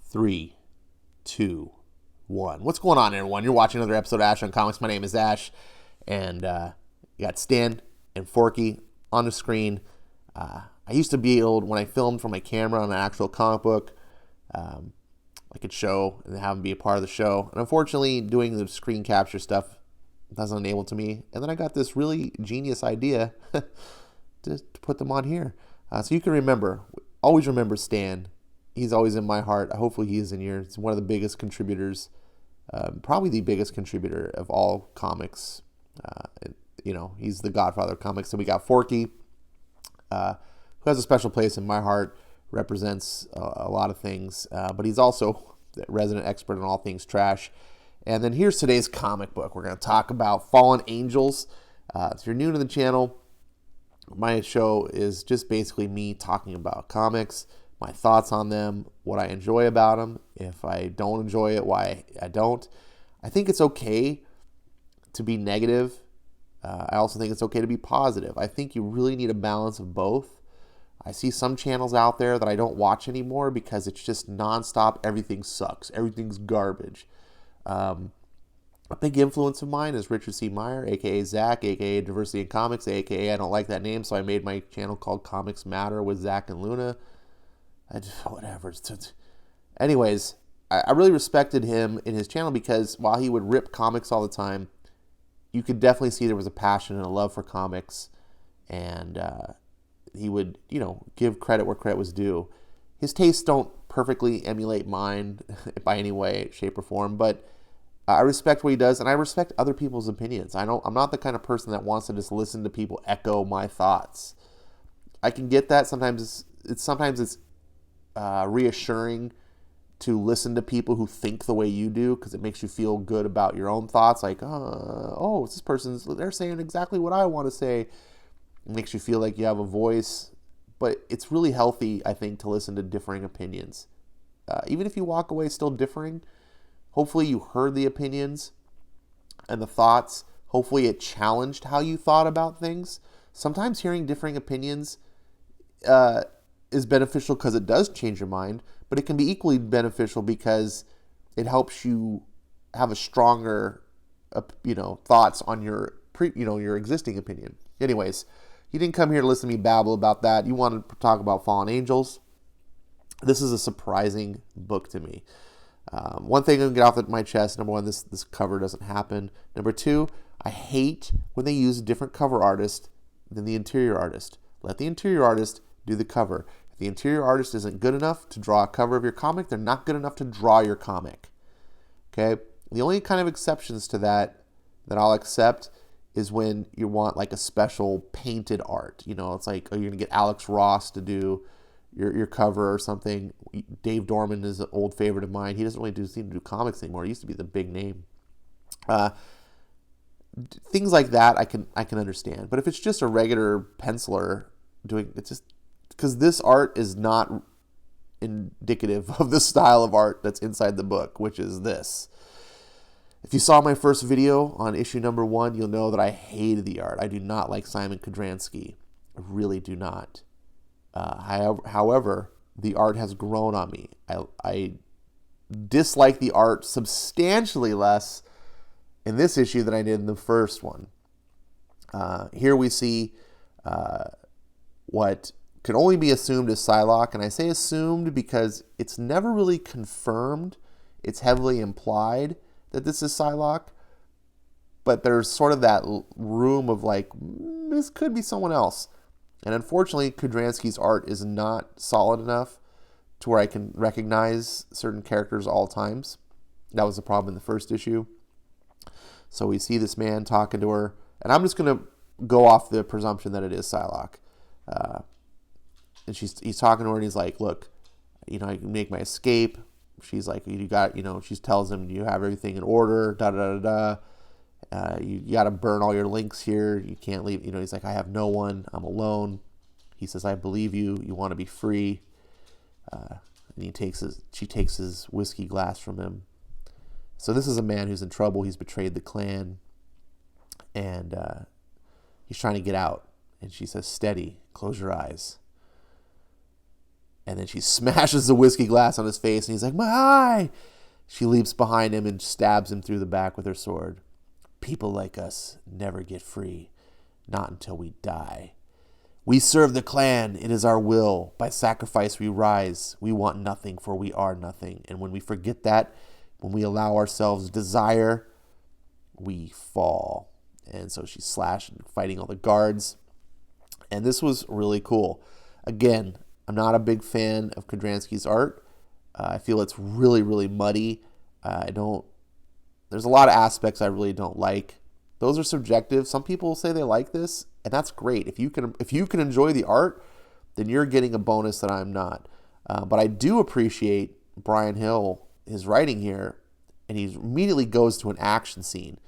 Three, two, one. What's going on, everyone? You're watching another episode of Ash on Comics. My name is Ash, and you got Stan and Forky on the screen. I used to be able, when I filmed from my camera on an actual comic book, I could show and have them be a part of the show. And unfortunately, doing the screen capture stuff doesn't enable to me. And then I got this really genius idea to put them on here. So you can remember, always remember Stan. He's always in my heart. Hopefully he is in yours. He's one of the biggest contributors, probably the biggest contributor of all comics. He's the godfather of comics. So we got Forky, who has a special place in my heart, represents a lot of things, but he's also the resident expert on all things trash. And then here's today's comic book. We're going to talk about Fallen Angels. If you're new to the channel, my show is just basically me talking about comics, my thoughts on them, what I enjoy about them. If I don't enjoy it, why I don't. I think it's okay to be negative. I also think it's okay to be positive. I think you really need a balance of both. I see some channels out there that I don't watch anymore because it's just nonstop. Everything sucks. Everything's garbage. A big influence of mine is Richard C. Meyer, a.k.a. Zach, a.k.a. Diversity in Comics, a.k.a. I don't like that name, so I made my channel called Comics Matter with Zach and Luna. Whatever. Anyways, I really respected him in his channel because while he would rip comics all the time, you could definitely see there was a passion and a love for comics, and he would, give credit where credit was due. His tastes don't perfectly emulate mine by any way, shape, or form, but I respect what he does, and I respect other people's opinions. I'm not the kind of person that wants to just listen to people echo my thoughts. I can get that. Sometimes it's reassuring to listen to people who think the way you do, because it makes you feel good about your own thoughts. Like, they're saying exactly what I want to say. It makes you feel like you have a voice. But it's really healthy, I think, to listen to differing opinions. Even if you walk away still differing, hopefully you heard the opinions and the thoughts. Hopefully it challenged how you thought about things. Sometimes hearing differing opinions is beneficial because it does change your mind, but it can be equally beneficial because it helps you have a stronger, thoughts on your existing opinion. Anyways, you didn't come here to listen to me babble about that. You wanted to talk about Fallen Angels. This is a surprising book to me. One thing I'm going to get off of my chest. Number one, this cover doesn't happen. Number two, I hate when they use a different cover artist than the interior artist. Let the interior artist do the cover. If the interior artist isn't good enough to draw a cover of your comic, they're not good enough to draw your comic. Okay? The only kind of exceptions to that I'll accept is when you want like a special painted art. It's like, you're going to get Alex Ross to do your cover or something. Dave Dorman is an old favorite of mine. He doesn't really seem to do comics anymore. He used to be the big name. Things like that I can understand. But if it's just a regular penciler doing, it's just because this art is not indicative of the style of art that's inside the book, which is this. If you saw my first video on issue number 1, you'll know that I hated the art. I do not like Simon Kudransky. I really do not. However, the art has grown on me. I dislike the art substantially less in this issue than I did in the first one. Here we see what can only be assumed as Psylocke, and I say assumed because it's never really confirmed. It's heavily implied that this is Psylocke, but there's sort of that room of like, this could be someone else. And unfortunately, Kudransky's art is not solid enough to where I can recognize certain characters all times. That was the problem in the first issue. So we see this man talking to her, and I'm just going to go off the presumption that it is Psylocke. And he's talking to her, and he's like, look, I can make my escape. She's like, she tells him, you have everything in order, da-da-da-da. You got to burn all your links here. You can't leave. He's like, I have no one. I'm alone. He says, I believe you. You want to be free. And she takes his whiskey glass from him. So this is a man who's in trouble. He's betrayed the clan. And he's trying to get out. And she says, steady, close your eyes. And then she smashes the whiskey glass on his face, and he's like, my eye! She leaps behind him and stabs him through the back with her sword. People like us never get free, not until we die. We serve the clan. It is our will. By sacrifice we rise. We want nothing, for we are nothing. And when we forget that, when we allow ourselves desire, we fall. And so she's slashing, fighting all the guards. And this was really cool. Again, I'm not a big fan of Kodransky's art. I feel it's really, really muddy. There's a lot of aspects I really don't like. Those are subjective. Some people say they like this, and that's great. If you can enjoy the art, then you're getting a bonus that I'm not. But I do appreciate Bryan Hill, his writing here, and he immediately goes to an action scene.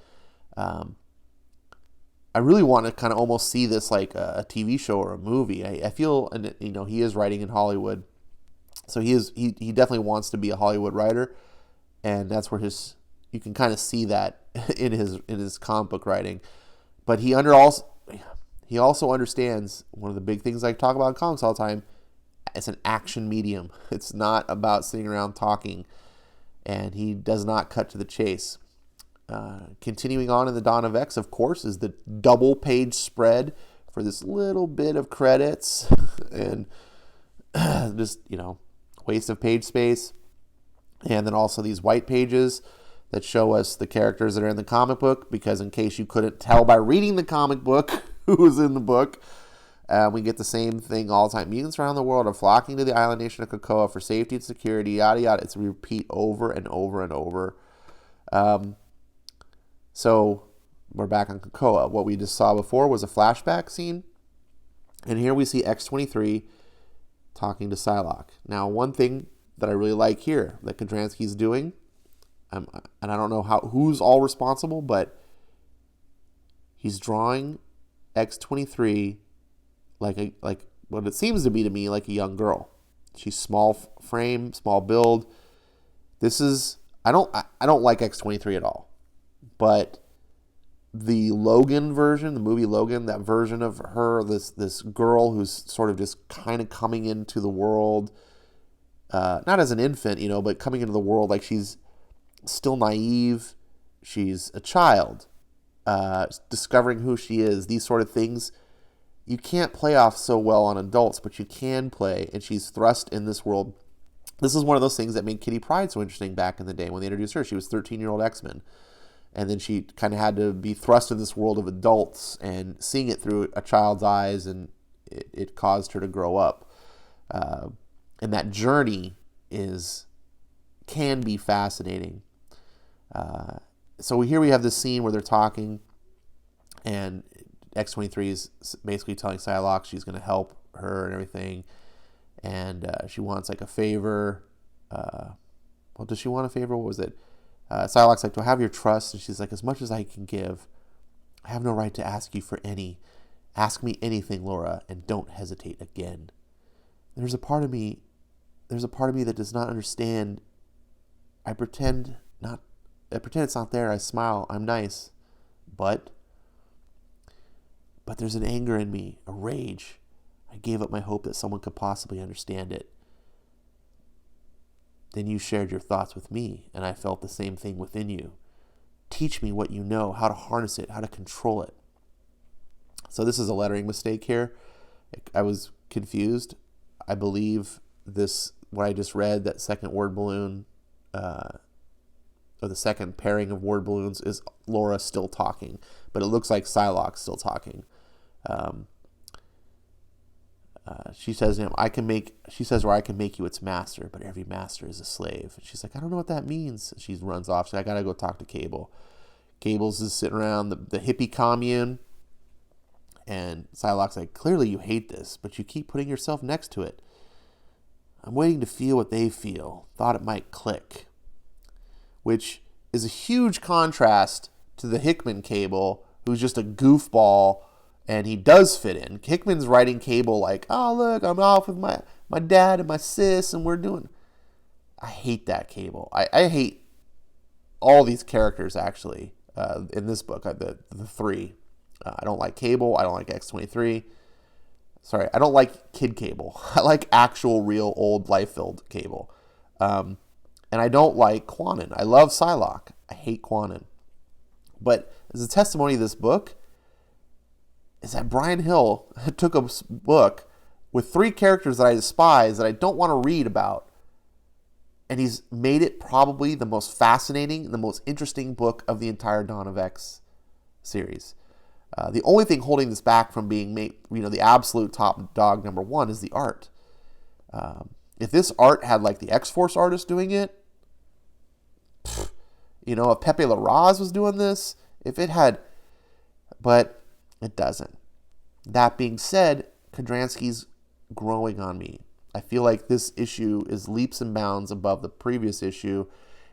I really want to kind of almost see this like a TV show or a movie. I feel, and he is writing in Hollywood, so he definitely wants to be a Hollywood writer, and that's where you can kind of see that in his comic book writing. But he also understands one of the big things I talk about in comics all the time. It's an action medium. It's not about sitting around talking, and he does not cut to the chase. Continuing on in the Dawn of X, of course, is the double page spread for this little bit of credits and just, waste of page space. And then also these white pages that show us the characters that are in the comic book, because in case you couldn't tell by reading the comic book who's in the book, we get the same thing all the time. Mutants around the world are flocking to the island nation of Krakoa for safety and security, yada yada. It's a repeat over and over and over. So we're back on Krakoa. What we just saw before was a flashback scene. And here we see X-23 talking to Psylocke. Now, one thing that I really like here that Kodransky's doing, and I don't know who's all responsible, but he's drawing X-23 like what it seems to be to me like a young girl. She's small frame, small build. I don't like X-23 at all. But the Logan version, the movie Logan, that version of her, this girl who's sort of just kind of coming into the world, not as an infant, but coming into the world like she's still naive, she's a child, discovering who she is, these sort of things, you can't play off so well on adults, but you can play, and she's thrust in this world. This is one of those things that made Kitty Pryde so interesting back in the day when they introduced her. She was 13-year-old X-Men. And then she kind of had to be thrust in this world of adults and seeing it through a child's eyes, and it caused her to grow up. And that journey can be fascinating. So here we have this scene where they're talking, and X-23 is basically telling Psylocke she's going to help her and everything. And she wants like a favor. Does she want a favor? What was it? Psylocke's like, do I have your trust? And she's like, as much as I can give. I have no right to ask you for any. Ask me anything, Laura, and don't hesitate again. There's a part of me that does not understand. I pretend it's not there. I smile. I'm nice. But there's an anger in me, a rage. I gave up my hope that someone could possibly understand it. Then you shared your thoughts with me, and I felt the same thing within you. Teach me what you know, how to harness it, how to control it. So this is a lettering mistake here. I was confused. I believe what I just read, that second word balloon, or the second pairing of word balloons, is Laura still talking, but it looks like Psylocke still talking. She says to him, I can make you its master, but every master is a slave. And she's like, I don't know what that means. She runs off. She's like, I gotta go talk to Cable. Cable's is sitting around the hippie commune, and Psylocke's like, clearly you hate this, but you keep putting yourself next to it. I'm waiting to feel what they feel. Thought it might click. Which is a huge contrast to the Hickman Cable, who's just a goofball. And he does fit in. Hickman's writing Cable like, oh, look, I'm off with my dad and my sis, and we're doing... I hate that Cable. I hate all these characters, actually, in this book, the three. I don't like Cable. I don't like X-23. Sorry, I don't like kid Cable. I like actual, real, old, life-filled Cable. And I don't like Quanon. I love Psylocke. I hate Quanon. But as a testimony of this book, is that Bryan Hill took a book with 3 characters that I despise, that I don't want to read about, and he's made it probably the most fascinating, the most interesting book of the entire Dawn of X series. The only thing holding this back from being made, the absolute top dog number 1 is the art. If this art had like the X-Force artist doing it, if Pepe Larraz was doing this, but it doesn't. That being said, Kodransky's growing on me. I feel like this issue is leaps and bounds above the previous issue,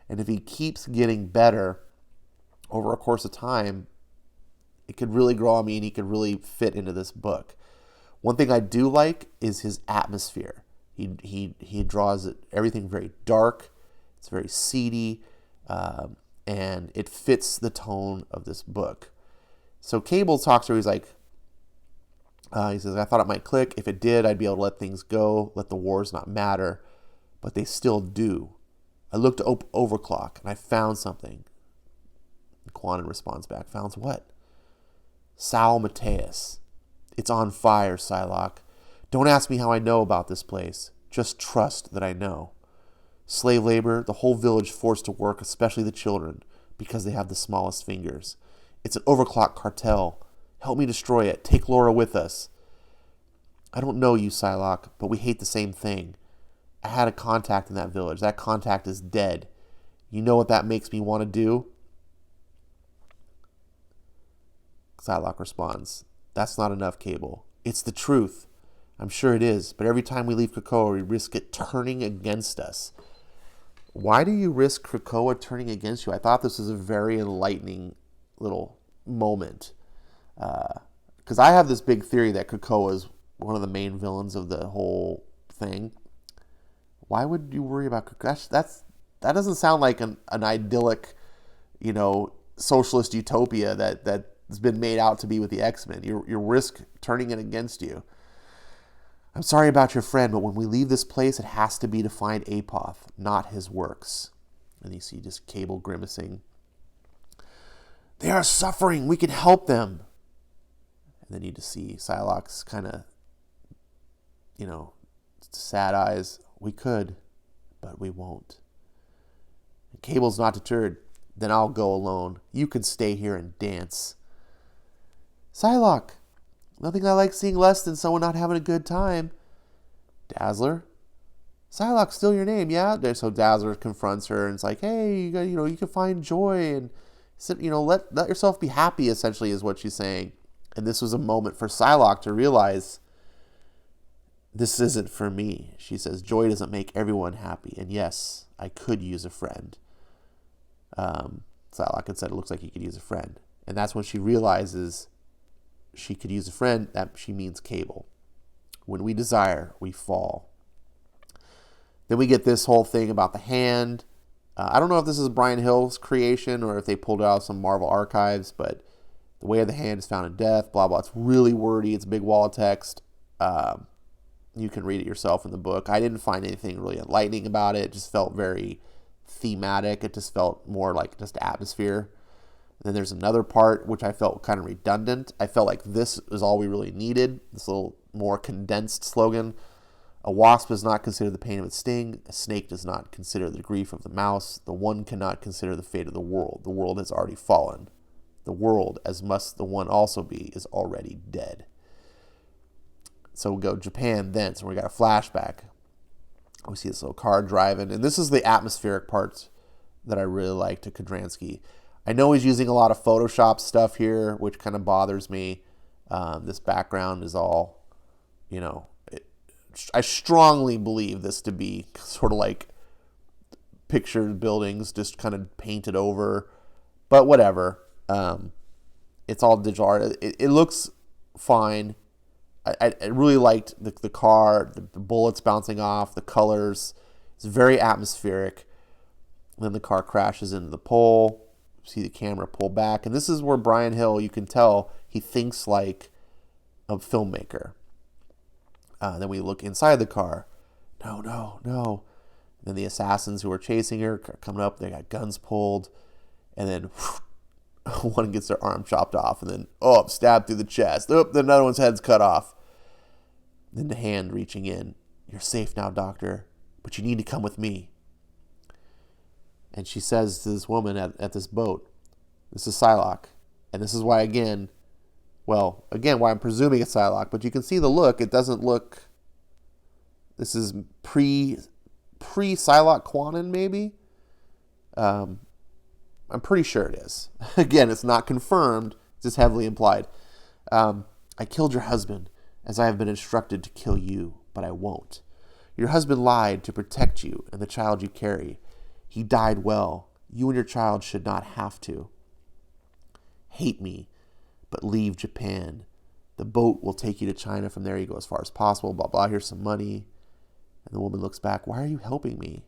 and if he keeps getting better over a course of time, it could really grow on me and he could really fit into this book. One thing I do like is his atmosphere. He draws everything very dark. It's very seedy, and it fits the tone of this book. So Cable talks to her. He's like, he says, I thought it might click. If it did, I'd be able to let things go, let the wars not matter, but they still do. I looked to Overclock and I found something. Quanon responds back, found what? Sal Mateus. It's on fire, Psylocke. Don't ask me how I know about this place. Just trust that I know. Slave labor, the whole village forced to work, especially the children, because they have the smallest fingers. It's an Overclock cartel. Help me destroy it. Take Laura with us. I don't know you, Psylocke, but we hate the same thing. I had a contact in that village. That contact is dead. You know what that makes me want to do? Psylocke responds, that's not enough, Cable. It's the truth. I'm sure it is, but every time we leave Krakoa, we risk it turning against us. Why do you risk Krakoa turning against you? I thought this was a very enlightening little moment. Because I have this big theory that Krakoa is one of the main villains of the whole thing. Why would you worry about Krakoa? That doesn't sound like an idyllic, socialist utopia that's been made out to be with the X-Men. You risk turning it against you. I'm sorry about your friend, but when we leave this place, it has to be to find Apoth, not his works. And you see just Cable grimacing. They are suffering. We can help them. And then you just see Psylocke's kind of, sad eyes. We could, but we won't. And Cable's not deterred. Then I'll go alone. You can stay here and dance. Psylocke, nothing I like seeing less than someone not having a good time. Dazzler? Psylocke's still your name, yeah? So Dazzler confronts her and it's like, hey, you can find joy and, let yourself be happy, essentially, is what she's saying. And this was a moment for Psylocke to realize this isn't for me. She says, joy doesn't make everyone happy. And yes, I could use a friend. Psylocke had said it looks like he could use a friend. And that's when she realizes she could use a friend. That she means Cable. When we desire, we fall. Then we get this whole thing about the hand. I don't know if this is Bryan Hill's creation or if they pulled it out of some Marvel archives, but the way of the hand is found in death, blah, blah. It's really wordy. It's a big wall of text. You can read it yourself in the book. I didn't find anything really enlightening about it. It just felt very thematic. It just felt more like just atmosphere. And then there's another part which I felt kind of redundant. I felt like this is all we really needed. This little more condensed slogan. A wasp does not consider the pain of its sting. A snake does not consider the grief of the mouse. The one cannot consider the fate of the world. The world has already fallen. The world, as must the one also be, is already dead. So we go Japan then. So we got a flashback. We see this little car driving. And this is the atmospheric parts that I really like to Kodransky. I know he's using a lot of Photoshop stuff here, which kind of bothers me. This background is all, I strongly believe this to be sort of like pictured buildings just kind of painted over. But whatever. It's all digital art. It looks fine. I really liked the car, the bullets bouncing off, the colors. It's very atmospheric. Then the car crashes into the pole. See the camera pull back. And this is where Bryan Hill, you can tell, he thinks like a filmmaker. Then we look inside the car. No, no, no. Then the assassins who are chasing her are coming up. They got guns pulled. And then one gets their arm chopped off. And then, stabbed through the chest. Then another one's head's cut off. Then the hand reaching in. You're safe now, doctor. But you need to come with me. And she says to this woman at this boat, this is Psylocke. And this is why, why I'm presuming it's Psylocke. But you can see the look. It doesn't look... This is pre-Psylocke Quanon, maybe? I'm pretty sure it is. Again, it's not confirmed. It's just heavily implied. I killed your husband, as I have been instructed to kill you, but I won't. Your husband lied to protect you and the child you carry. He died well. You and your child should not have to. Hate me, but leave Japan. The boat will take you to China. From there you go as far as possible. Blah, blah. Here's some money. And the woman looks back. Why are you helping me?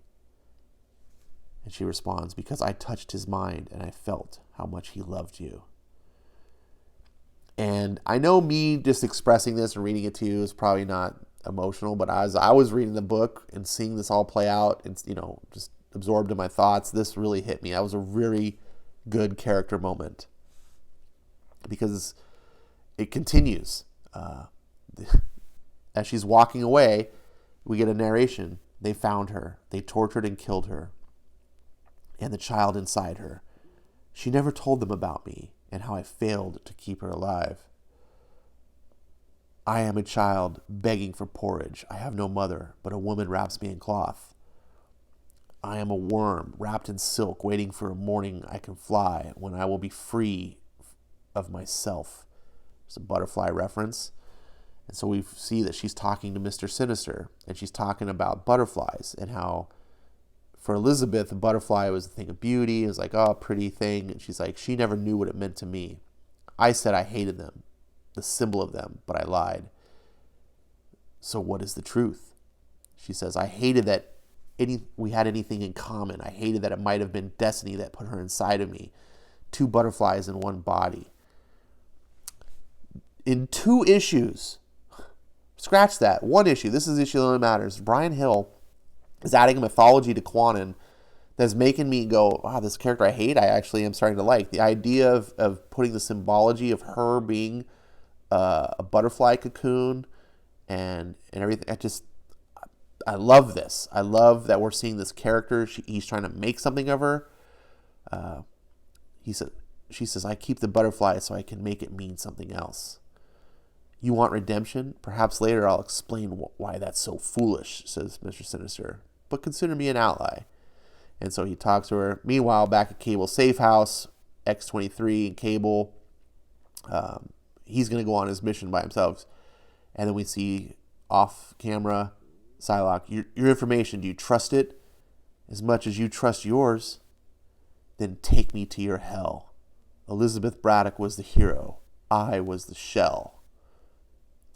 And she responds, because I touched his mind and I felt how much he loved you. And I know me just expressing this and reading it to you is probably not emotional, but as I was reading the book and seeing this all play out and, just absorbed in my thoughts, this really hit me. That was a really good character moment because it continues. As she's walking away, we get a narration. They found her. They tortured and killed her. And the child inside her. She never told them about me and how I failed to keep her alive. I am a child begging for porridge. I have no mother, but a woman wraps me in cloth. I am a worm wrapped in silk, waiting for a morning I can fly when I will be free of myself. It's a butterfly reference. And so we see that she's talking to Mr. Sinister, and she's talking about butterflies and how for Elizabeth, a butterfly was a thing of beauty. It was like, oh, pretty thing. And she's like, she never knew what it meant to me. I said I hated them, the symbol of them, but I lied. So what is the truth? She says, I hated that we had anything in common. I hated that it might have been destiny that put her inside of me. 2 butterflies in one body. In 2 issues, scratch that, 1 issue, this is the issue that only matters. Bryan Hill is adding a mythology to Quanon that's making me go, wow, this character I hate, I actually am starting to like. The idea of putting the symbology of her being a butterfly cocoon and everything, I love this. I love that we're seeing this character. He's trying to make something of her. She says, I keep the butterfly so I can make it mean something else. You want redemption? Perhaps later I'll explain why that's so foolish, says Mr. Sinister. But consider me an ally. And so he talks to her. Meanwhile, back at Cable's safe house, X-23 and Cable, he's going to go on his mission by himself. And then we see off camera, Psylocke, your information, do you trust it as much as you trust yours? Then take me to your hell. Elizabeth Braddock was the hero. I was the shell.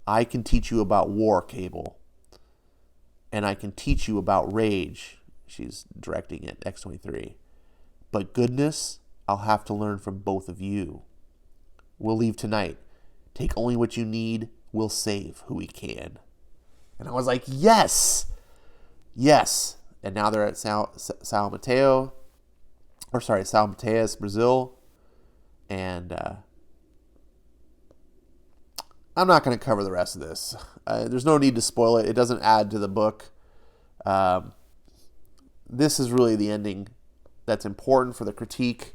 I can teach you about war, Cable. And I can teach you about rage. She's directing at X-23. But goodness, I'll have to learn from both of you. We'll leave tonight. Take only what you need. We'll save who we can. And I was like, yes! Yes! And now they're at São Mateus, Brazil. And I'm not going to cover the rest of this. There's no need to spoil it. It doesn't add to the book. This is really the ending that's important for the critique.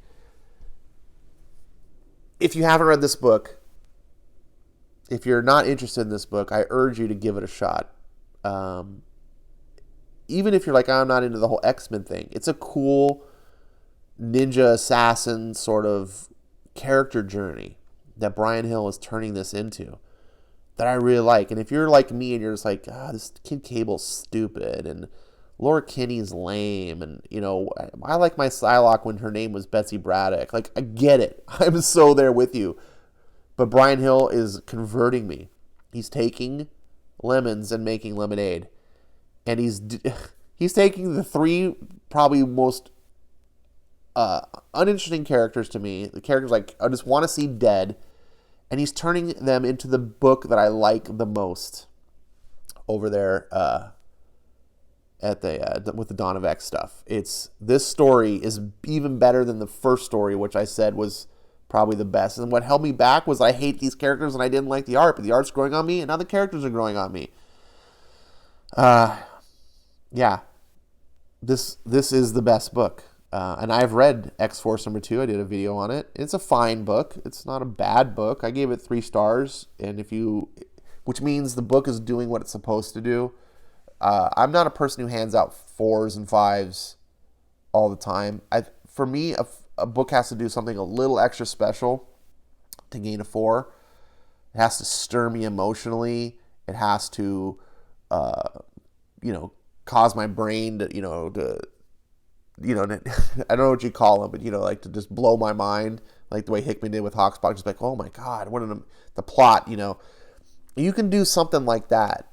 If you haven't read this book, if you're not interested in this book, I urge you to give it a shot. Even if you're like, I'm not into the whole X-Men thing, it's a cool ninja assassin sort of character journey that Bryan Hill is turning this into that I really like. And if you're like me and you're just like, this Kid Cable's stupid and Laura Kinney's lame, and I like my Psylocke when her name was Betsy Braddock. Like, I get it. I'm so there with you. But Bryan Hill is converting me. He's taking lemons and making lemonade. And he's taking the 3 probably most uninteresting characters to me, the characters like I just want to see dead, and he's turning them into the book that I like the most. over there at with the Dawn of X stuff. This story is even better than the first story, which I said was probably the best. And what held me back was I hate these characters and I didn't like the art, but the art's growing on me, and now the characters are growing on me. Yeah, this is the best book. And I've read X-Force #2. I did a video on it. It's a fine book. It's not a bad book. I gave it 3 stars, and which means the book is doing what it's supposed to do. I'm not a person who hands out 4s and 5s all the time. For me, a book has to do something a little extra special to gain a 4. It has to stir me emotionally. It has to, cause my brain to, I don't know what you call them, but, like to just blow my mind, like the way Hickman did with Hawksbox. Just like, oh my God, the plot, You can do something like that,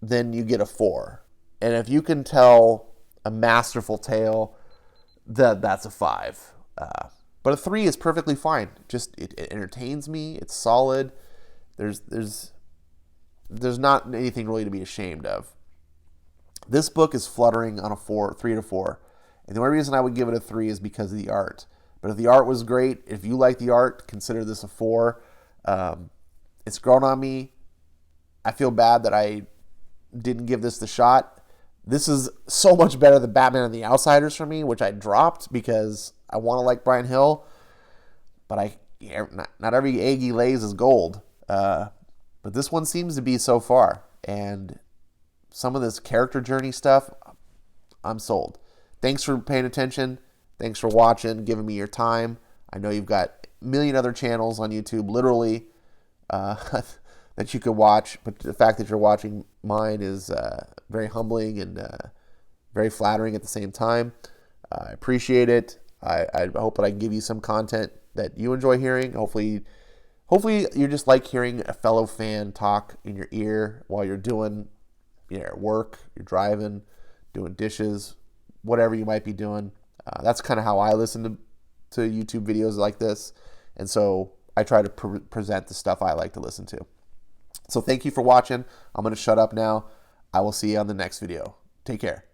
then you get a 4. And if you can tell a masterful tale, that's a 5. But a 3 is perfectly fine. Just it entertains me. It's solid. There's not anything really to be ashamed of. This book is fluttering on a 3 to 4. And the only reason I would give it a 3 is because of the art. But if the art was great, if you like the art, consider this a 4. It's grown on me. I feel bad that I didn't give this the shot. This is so much better than Batman and the Outsiders for me, which I dropped because I want to like Bryan Hill. But not every egg he lays is gold. But this one seems to be so far. And some of this character journey stuff, I'm sold. Thanks for paying attention. Thanks for watching, giving me your time. I know you've got a million other channels on YouTube, literally, that you could watch. But the fact that you're watching mine is very humbling and very flattering at the same time. I appreciate it. I hope that I can give you some content that you enjoy hearing. Hopefully you just like hearing a fellow fan talk in your ear while you're doing at work, you're driving, doing dishes, whatever you might be doing. That's kind of how I listen to YouTube videos like this. And so I try to present the stuff I like to listen to. So thank you for watching. I'm going to shut up now. I will see you on the next video. Take care.